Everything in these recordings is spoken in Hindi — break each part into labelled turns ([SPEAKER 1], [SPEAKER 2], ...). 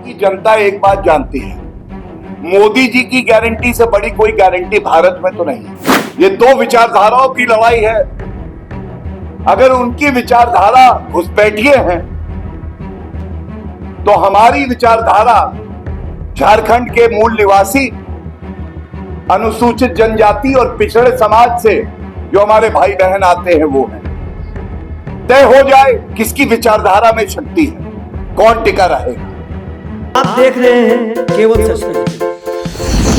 [SPEAKER 1] की जनता एक बात जानती है, मोदी जी की गारंटी से बड़ी कोई गारंटी भारत में तो नहीं है। ये दो विचारधाराओं की लड़ाई है। अगर उनकी विचारधारा घुसपैठिए हैं तो हमारी विचारधारा झारखंड के मूल निवासी अनुसूचित जनजाति और पिछड़े समाज से जो हमारे भाई बहन आते हैं वो है। तय हो जाए किसकी विचारधारा में शक्ति है, कौन टिका रहेगा।
[SPEAKER 2] आप देख रहे हैं केवल सच।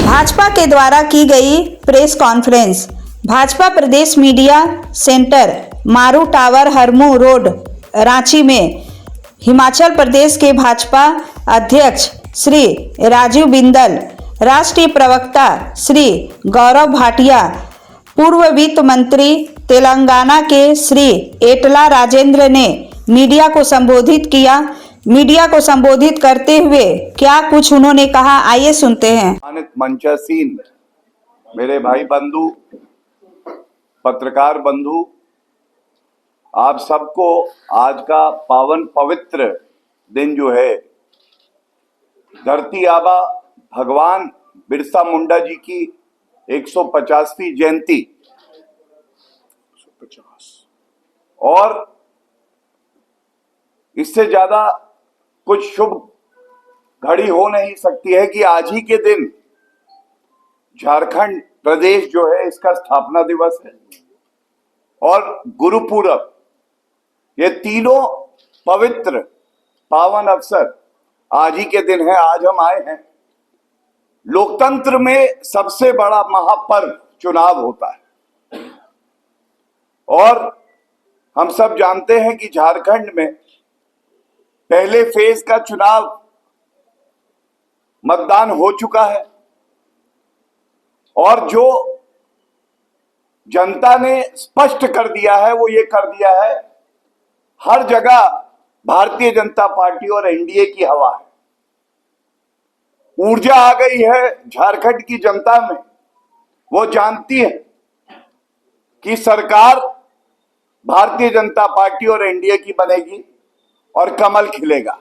[SPEAKER 3] भाजपा के द्वारा की गई प्रेस कॉन्फ्रेंस। भाजपा प्रदेश मीडिया सेंटर, मारू टावर, हरमू रोड, रांची में हिमाचल प्रदेश के भाजपा अध्यक्ष श्री राजीव बिंदल, राष्ट्रीय प्रवक्ता श्री गौरव भाटिया, पूर्व वित्त मंत्री तेलंगाना के श्री एटला राजेंद्र ने मीडिया को संबोधित किया। मीडिया को संबोधित करते हुए क्या कुछ उन्होंने कहा, आइए सुनते हैं।
[SPEAKER 1] मंचासीन मेरे भाई बंधु, पत्रकार बंधु, आप सबको आज का पावन पवित्र दिन जो है धरती आबा भगवान बिरसा मुंडा जी की 150वीं जयंती और इससे ज्यादा कुछ शुभ घड़ी हो नहीं सकती है कि आज ही के दिन झारखंड प्रदेश जो है इसका स्थापना दिवस है और गुरुपूरब। ये तीनों पवित्र पावन अवसर आज ही के दिन है। आज हम आए हैं। लोकतंत्र में सबसे बड़ा महापर्व चुनाव होता है और हम सब जानते हैं कि झारखंड में पहले फेज का चुनाव मतदान हो चुका है और जो जनता ने स्पष्ट कर दिया है वो ये कर दिया है, हर जगह भारतीय जनता पार्टी और एनडीए की हवा है। ऊर्जा आ गई है झारखंड की जनता में। वो जानती है कि सरकार भारतीय जनता पार्टी और एनडीए की बनेगी और कमल खिलेगा।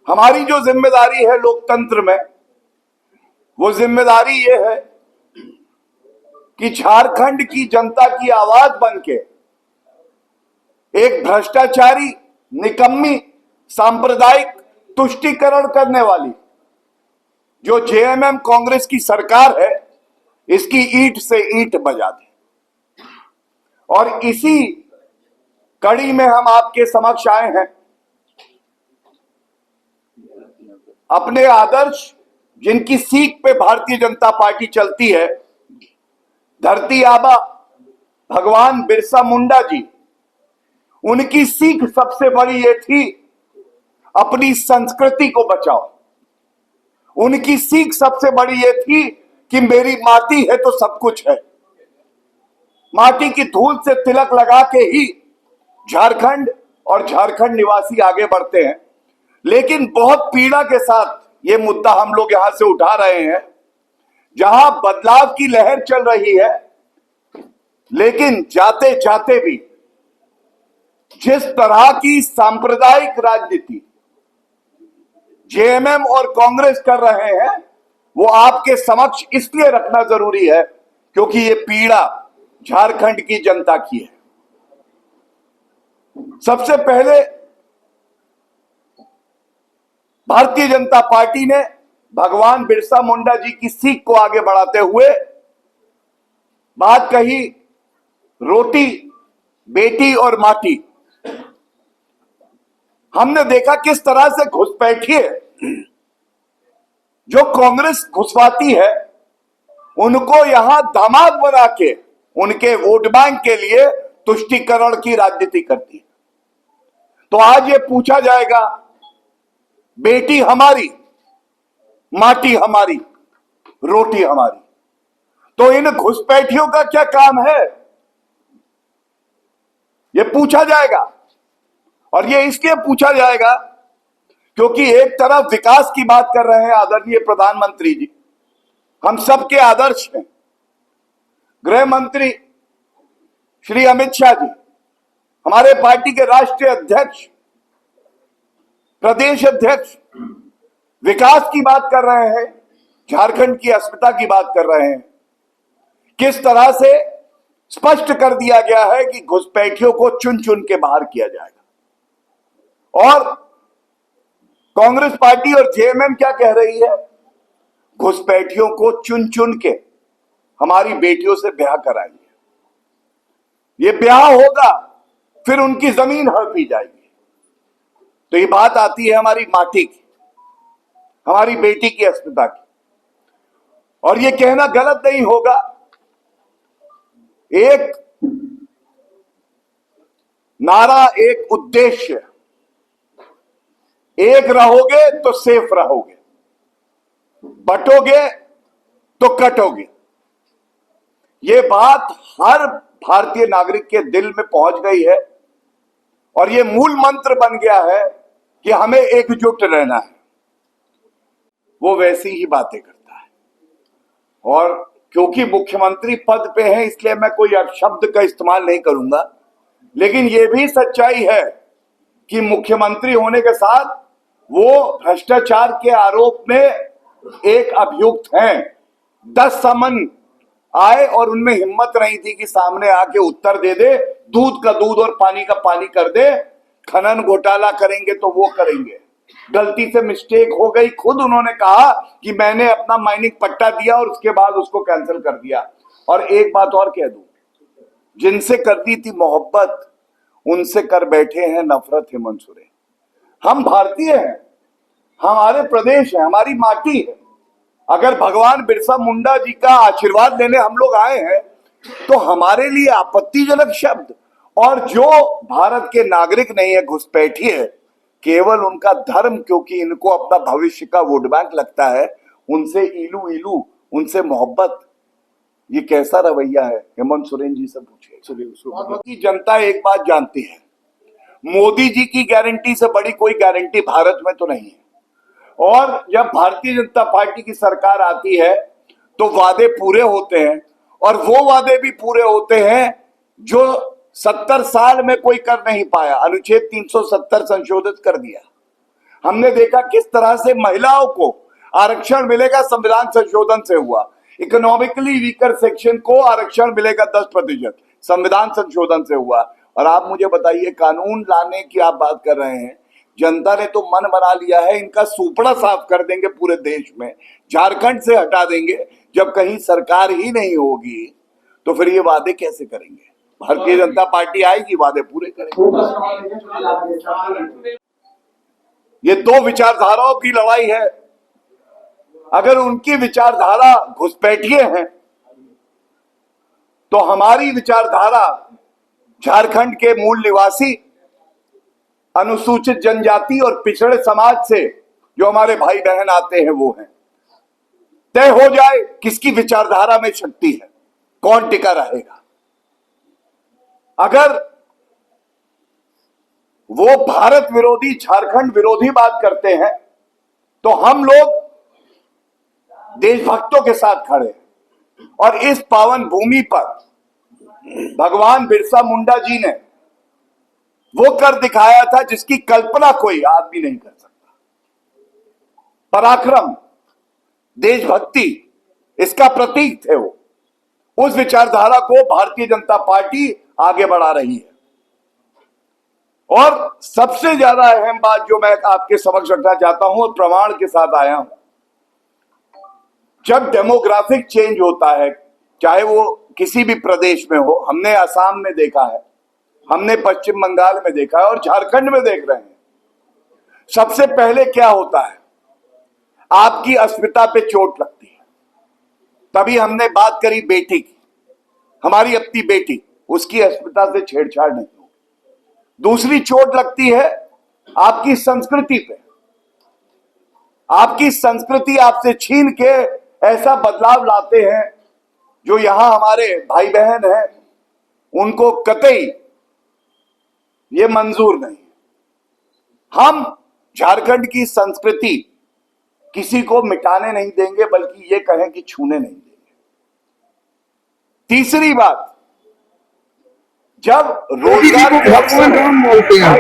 [SPEAKER 1] हमारी जो जिम्मेदारी है लोकतंत्र में, वो जिम्मेदारी ये है कि झारखंड की जनता की आवाज बनके एक भ्रष्टाचारी, निकम्मी, सांप्रदायिक तुष्टीकरण करने वाली जो जेएमएम कांग्रेस की सरकार है, इसकी ईंट से ईंट बजा दे। और इसी कड़ी में हम आपके समक्ष आए हैं। अपने आदर्श जिनकी सीख पे भारतीय जनता पार्टी चलती है, धरती आबा भगवान बिरसा मुंडा जी, उनकी सीख सबसे बड़ी ये थी, अपनी संस्कृति को बचाओ। उनकी सीख सबसे बड़ी ये थी कि मेरी माटी है तो सब कुछ है। माटी की धूल से तिलक लगा के ही झारखंड और झारखंड निवासी आगे बढ़ते हैं। लेकिन बहुत पीड़ा के साथ ये मुद्दा हम लोग यहां से उठा रहे हैं, जहां बदलाव की लहर चल रही है, लेकिन जाते जाते भी जिस तरह की सांप्रदायिक राजनीति जेएमएम और कांग्रेस कर रहे हैं, वो आपके समक्ष इसलिए रखना जरूरी है क्योंकि ये पीड़ा झारखंड की जनता की है। सबसे पहले भारतीय जनता पार्टी ने भगवान बिरसा मुंडा जी की सीख को आगे बढ़ाते हुए बात कही, रोटी, बेटी और माटी। हमने देखा किस तरह से घुसपैठिए जो कांग्रेस घुसवाती है, उनको यहां दामाद बना के उनके वोट बैंक के लिए तुष्टीकरण की राजनीति करती है। तो आज ये पूछा जाएगा, बेटी हमारी, माटी हमारी, रोटी हमारी, तो इन घुसपैठियों का क्या काम है, ये पूछा जाएगा। और ये इसलिए पूछा जाएगा क्योंकि एक तरफ विकास की बात कर रहे हैं आदरणीय प्रधानमंत्री जी, हम सबके आदर्श हैं। गृह मंत्री श्री अमित शाह जी, हमारे पार्टी के राष्ट्रीय अध्यक्ष प्रदेश अध्यक्ष विकास की बात कर रहे हैं, झारखंड की अस्मिता की बात कर रहे हैं। किस तरह से स्पष्ट कर दिया गया है कि घुसपैठियों को चुन चुन के बाहर किया जाएगा। और कांग्रेस पार्टी और जेएमएम क्या कह रही है? घुसपैठियों को चुन चुन के हमारी बेटियों से ब्याह कराएंगे। ये ब्याह होगा, फिर उनकी जमीन हड़पी जाएगी। तो ये बात आती है हमारी माटी की, हमारी बेटी की अस्मिता की। और ये कहना गलत नहीं होगा, एक नारा, एक उद्देश्य, एक रहोगे तो सेफ रहोगे, बटोगे तो कटोगे। ये बात हर भारतीय नागरिक के दिल में पहुंच गई है और ये मूल मंत्र बन गया है कि हमें एकजुट रहना है। वो वैसी ही बातें करता है और क्योंकि मुख्यमंत्री पद पे है इसलिए मैं कोई शब्द का इस्तेमाल नहीं करूंगा, लेकिन यह भी सच्चाई है कि मुख्यमंत्री होने के साथ वो भ्रष्टाचार के आरोप में एक अभियुक्त हैं। 10 समन आए और उनमें हिम्मत नहीं थी कि सामने आके उत्तर दे दे, दूध का दूध और पानी का पानी कर दे। खनन घोटाला करेंगे तो वो करेंगे, गलती से मिस्टेक हो गई, खुद उन्होंने कहा कि मैंने अपना माइनिंग पट्टा दिया और उसके बाद उसको कैंसिल कर दिया। और एक बात और कह दूं, जिनसे कर दी थी मोहब्बत उनसे कर बैठे हैं नफरत हेमंत सोरेन। हम भारतीय हैं, हमारे प्रदेश है, हमारी माटी है। अगर भगवान बिरसा मुंडा जी का आशीर्वाद लेने हम लोग आए हैं तो हमारे लिए आपत्तिजनक शब्द, और जो भारत के नागरिक नहीं है, घुसपैठी है, केवल उनका धर्म, क्योंकि इनको अपना भविष्य का वोट बैंक लगता है, उनसे इलू इलू, उनसे मोहब्बत, ये कैसा रवैया है? हेमंत सोरेन जी से पूछिए। की जनता एक बात जानती है, मोदी जी की गारंटी से बड़ी कोई गारंटी भारत में तो नहीं है। और जब भारतीय जनता पार्टी की सरकार आती है तो वादे पूरे होते हैं, और वो वादे भी पूरे होते हैं जो 70 साल में कोई कर नहीं पाया। अनुच्छेद 370 संशोधित कर दिया। हमने देखा किस तरह से महिलाओं को आरक्षण मिलेगा, संविधान संशोधन से हुआ। इकोनॉमिकली वीकर सेक्शन को आरक्षण मिलेगा 10%, संविधान संशोधन से हुआ। और आप मुझे बताइए, कानून लाने की आप बात कर रहे हैं, जनता ने तो मन बना लिया है इनका सूपड़ा साफ कर देंगे पूरे देश में, झारखंड से हटा देंगे। जब कहीं सरकार ही नहीं होगी तो फिर ये वादे कैसे करेंगे? भारतीय जनता पार्टी आएगी, वादे पूरे करेंगे। ये दो विचारधाराओं की लड़ाई है। अगर उनकी विचारधारा घुसपैठिए हैं तो हमारी विचारधारा झारखंड के मूल निवासी, अनुसूचित जनजाति और पिछड़े समाज से जो हमारे भाई बहन आते हैं वो हैं। तय हो जाए किसकी विचारधारा में शक्ति है, कौन टिका रहेगा। अगर वो भारत विरोधी, झारखंड विरोधी बात करते हैं तो हम लोग देशभक्तों के साथ खड़े हैं। और इस पावन भूमि पर भगवान बिरसा मुंडा जी ने वो कर दिखाया था जिसकी कल्पना कोई आदमी नहीं कर सकता। पराक्रम, देशभक्ति, इसका प्रतीक थे वो। उस विचारधारा को भारतीय जनता पार्टी आगे बढ़ा रही है। और सबसे ज्यादा अहम बात जो मैं आपके समक्ष रखना चाहता हूं और प्रमाण के साथ आया हूं, जब डेमोग्राफिक चेंज होता है, चाहे वो किसी भी प्रदेश में हो, हमने असम में देखा है, हमने पश्चिम बंगाल में देखा है और झारखंड में देख रहे हैं। सबसे पहले क्या होता है? आपकी अस्मिता पे चोट लगती है। तभी हमने बात करी बेटी की, हमारी अपनी बेटी, उसकी अस्मिता से छेड़छाड़ नहीं हो। दूसरी चोट लगती है आपकी संस्कृति पे। आपकी संस्कृति आपसे छीन के ऐसा बदलाव लाते हैं जो यहां हमारे भाई बहन हैं, उनको कतई ये मंजूर नहीं। हम झारखंड की संस्कृति किसी को मिटाने नहीं देंगे, बल्कि ये कहें कि छूने नहीं देंगे। तीसरी बात, जब रोजगार के अवसर
[SPEAKER 4] राम बोलते हैं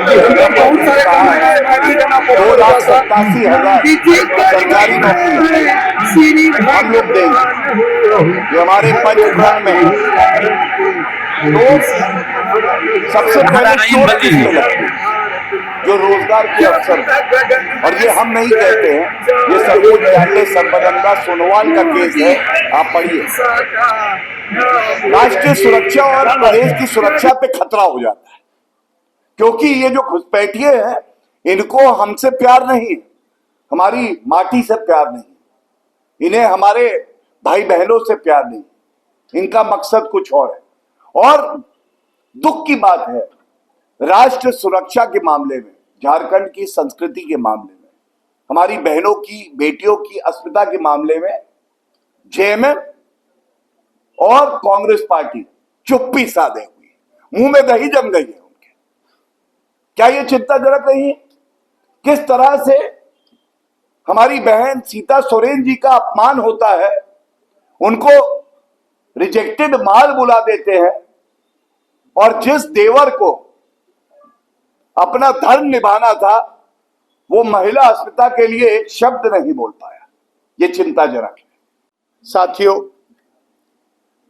[SPEAKER 4] बहुत सारे काम है
[SPEAKER 1] 2,87,000 सरकारी नौकरी हम लोग देंगे, जो हमारे पंचप्राण में है। तो सबसे पहले चोट किसमें लगती है? जो रोजगार के अवसर है। और ये हम नहीं कहते हैं, ये सर्वोच्च न्यायालय संबंधा सोनोवाल का केस है, आप पढ़िए। राष्ट्रीय सुरक्षा और प्रदेश की सुरक्षा पे खतरा हो जाता है, क्योंकि ये जो घुसपैठिए हैं, इनको हमसे प्यार नहीं, हमारी माटी से प्यार नहीं, इन्हें हमारे भाई बहनों से प्यार नहीं, इनका मकसद कुछ और है। और दुख की बात है, राष्ट्र सुरक्षा के मामले में, झारखंड की संस्कृति के मामले में, हमारी बहनों की, बेटियों की अस्मिता के मामले में जेएमएम और कांग्रेस पार्टी चुप्पी साधे हुई, मुंह में दही जम गई है उनके। क्या ये चिंताजनक नहीं है? किस तरह से हमारी बहन सीता सोरेन जी का अपमान होता है, उनको रिजेक्टेड माल बुला देते हैं, और जिस देवर को अपना धर्म निभाना था, वो महिला अस्मिता के लिए एक शब्द नहीं बोल पाया। ये चिंताजनक है।
[SPEAKER 4] साथियों,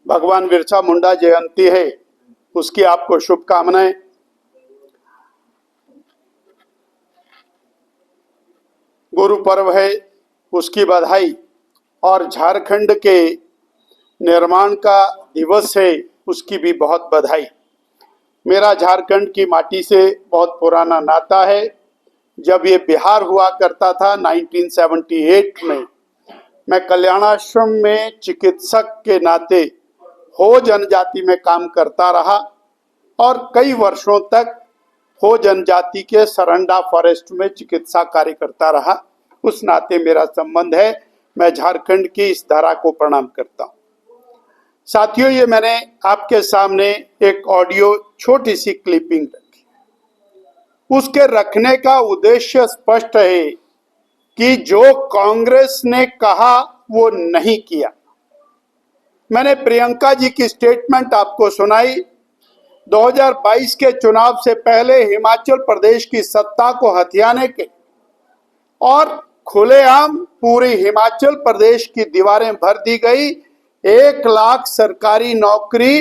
[SPEAKER 4] भगवान बिरसा मुंडा जयंती है, उसकी आपको शुभकामनाएं। गुरु पर्व है, उसकी बधाई। और झारखंड के निर्माण का दिवस है, उसकी भी बहुत बधाई। मेरा झारखंड की माटी से बहुत पुराना नाता है। जब ये बिहार हुआ करता था 1978 में, मैं कल्याणाश्रम में चिकित्सक के नाते हो जनजाति में काम करता रहा और कई वर्षों तक हो जनजाति के सरंडा फॉरेस्ट में चिकित्सा कार्य करता रहा। उस नाते मेरा संबंध है। मैं झारखंड की इस धारा को प्रणाम करता हूँ। साथियों, ये मैंने आपके सामने एक ऑडियो छोटी सी क्लिपिंग रखी। उसके रखने का उद्देश्य स्पष्ट है कि जो कांग्रेस ने कहा वो नहीं किया। मैंने प्रियंका जी की स्टेटमेंट आपको सुनाई। 2022 के चुनाव से पहले हिमाचल प्रदेश की सत्ता को हथियाने के और खुलेआम पूरी हिमाचल प्रदेश की दीवारें भर दी गई। 1 लाख सरकारी नौकरी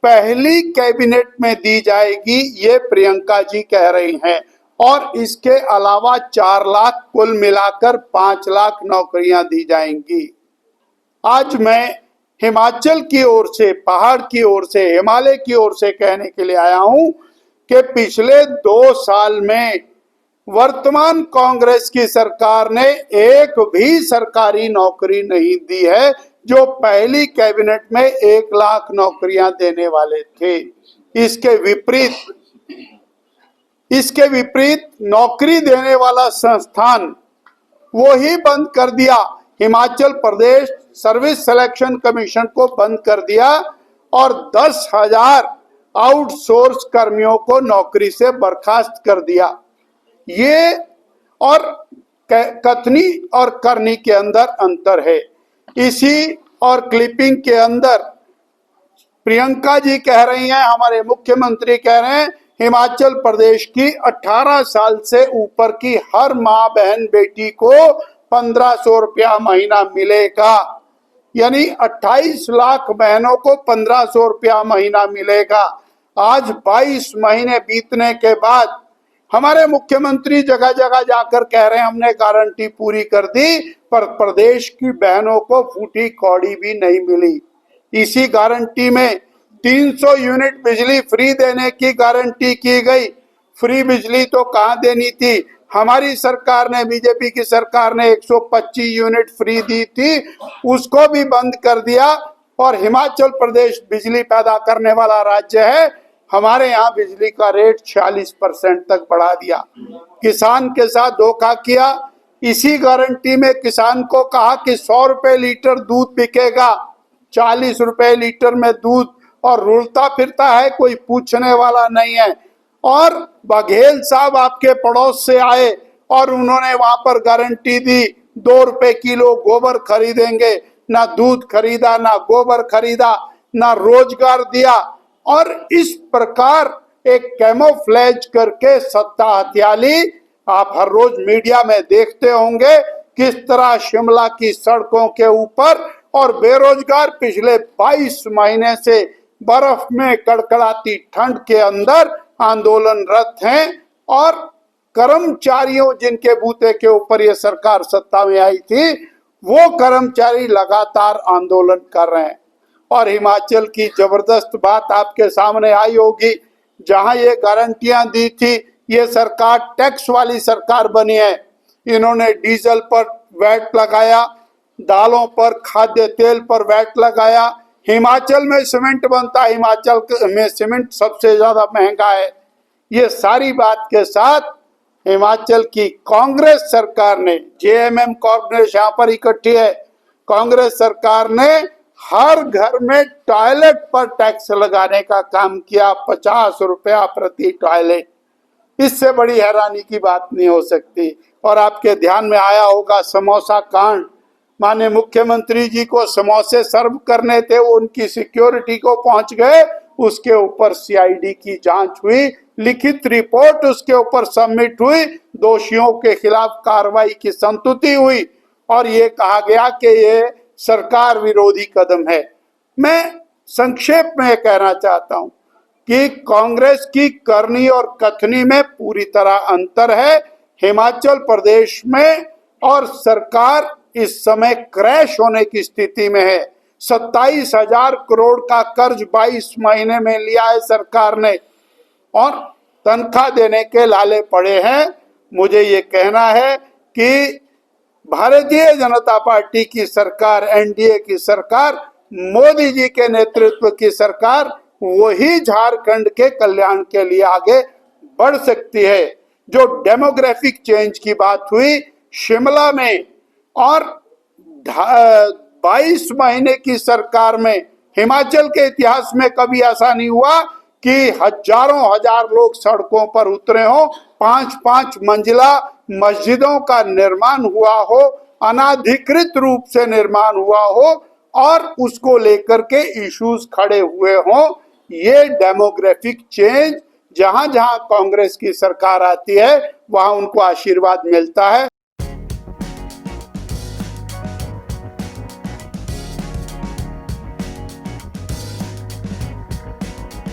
[SPEAKER 4] पहली कैबिनेट में दी जाएगी, ये प्रियंका जी कह रही हैं। और इसके अलावा 4 लाख, कुल मिलाकर 5 लाख नौकरियां दी जाएंगी। आज मैं हिमाचल की ओर से, पहाड़ की ओर से, हिमालय की ओर से कहने के लिए आया हूं कि पिछले 2 साल में वर्तमान कांग्रेस की सरकार ने एक भी सरकारी नौकरी नहीं दी है, जो पहली कैबिनेट में 1 लाख नौकरियां देने वाले थे। इसके विपरीत नौकरी देने वाला संस्थान वो ही बंद कर दिया। Himachal Pradesh service selection commission को बंद कर दिया और 10,000 आउटसोर्स कर्मियों को नौकरी से बर्खास्त कर दिया। ये और कथनी और करनी के अंदर अंतर है। इसी और क्लिपिंग के अंदर प्रियंका जी कह रही हैं, हमारे मुख्यमंत्री कह रहे हैं, हिमाचल प्रदेश की 18 साल से ऊपर की हर माँ बहन बेटी को 1500 रुपया महीना मिलेगा। यानी 28 लाख बहनों को 1500 रुपया महीना मिलेगा। आज 22 महीने बीतने के बाद हमारे मुख्यमंत्री जगह जगह जाकर कह रहे हैं हमने गारंटी पूरी कर दी, पर प्रदेश की बहनों को फूटी कौड़ी भी नहीं मिली। इसी गारंटी में 300 यूनिट बिजली फ्री देने की गारंटी की गई। फ्री बिजली तो कहाँ देनी थी? हमारी सरकार ने, बीजेपी की सरकार ने 125 यूनिट फ्री दी थी, उसको भी बंद कर दिया। और हिमाचल प्रदेश बिजली पैदा करने वाला राज्य है, हमारे यहाँ बिजली का रेट 46% तक बढ़ा दिया। किसान के साथ धोखा किया। इसी गारंटी में किसान को कहा कि 100 रुपए लीटर दूध बिकेगा, 40 रुपए लीटर में दूध, और रुलता फिरता है, कोई पूछने वाला नहीं है। और बघेल साहब आपके पड़ोस से आए और उन्होंने वहां पर गारंटी दी 2 रुपए किलो गोबर खरीदेंगे। ना दूध खरीदा, ना गोबर खरीदा, ना रोजगार दिया। और इस प्रकार एक कैमोफ्लेज करके सत्ता हथियाली आप हर रोज मीडिया में देखते होंगे किस तरह शिमला की सड़कों के ऊपर और बेरोजगार पिछले 22 महीने से बर्फ में कड़कड़ाती ठंड के अंदर आंदोलनरत हैं और कर्मचारियों जिनके बूते के ऊपर ये सरकार सत्ता में आई थी वो कर्मचारी लगातार आंदोलन कर रहे हैं। और हिमाचल की जबरदस्त बात आपके सामने आई होगी, जहां ये गारंटियां दी थी, ये सरकार टैक्स वाली सरकार बनी है। इन्होंने डीजल पर वैट लगाया, दालों पर, खाद्य तेल पर वैट लगाया। हिमाचल में सीमेंट बनता है, हिमाचल में सीमेंट सबसे ज्यादा महंगा है। ये सारी बात के साथ हिमाचल की कांग्रेस सरकार ने, जेएमएम कांग्रेस यहाँ पर इकट्ठी है, कांग्रेस सरकार ने हर घर में टॉयलेट पर टैक्स लगाने का काम किया, 50 रुपया प्रति टॉयलेट। इससे बड़ी हैरानी की बात नहीं हो सकती। और आपके ध्यान में आया होगा समोसा कांड, माननीय मुख्यमंत्री जी को समोसे सर्व करने थे, वो उनकी सिक्योरिटी को पहुंच गए, उसके ऊपर सीआईडी की जांच हुई, लिखित रिपोर्ट उसके ऊपर सबमिट हुई, दोषियों के खिलाफ कार्रवाई की संतुति हुई और ये कहा गया कि ये सरकार विरोधी कदम है। मैं संक्षेप में कहना चाहता हूं कि कांग्रेस की करनी और कथनी में पूरी तरह अंतर है। हिमाचल प्रदेश में और सरकार इस समय क्रैश होने की स्थिति में है। 27,000 करोड़ का कर्ज 22 महीने में लिया है सरकार ने और तनख्वाह देने के लाले पड़े हैं। मुझे ये कहना है कि भारतीय जनता पार्टी की सरकार, एनडीए की सरकार, मोदी जी के नेतृत्व की सरकार वही झारखंड के कल्याण के लिए आगे बढ़ सकती है। जो डेमोग्राफिक चेंज की बात हुई शिमला में और 22 महीने की सरकार में, हिमाचल के इतिहास में कभी ऐसा नहीं हुआ कि हजारों हजार लोग सड़कों पर उतरे हो, 5-5 मंजिला मस्जिदों का निर्माण हुआ हो, अनाधिकृत रूप से निर्माण हुआ हो और उसको लेकर के इश्यूज खड़े हुए हों। ये डेमोग्राफिक चेंज जहां जहां कांग्रेस की सरकार आती है वहां उनको आशीर्वाद मिलता है।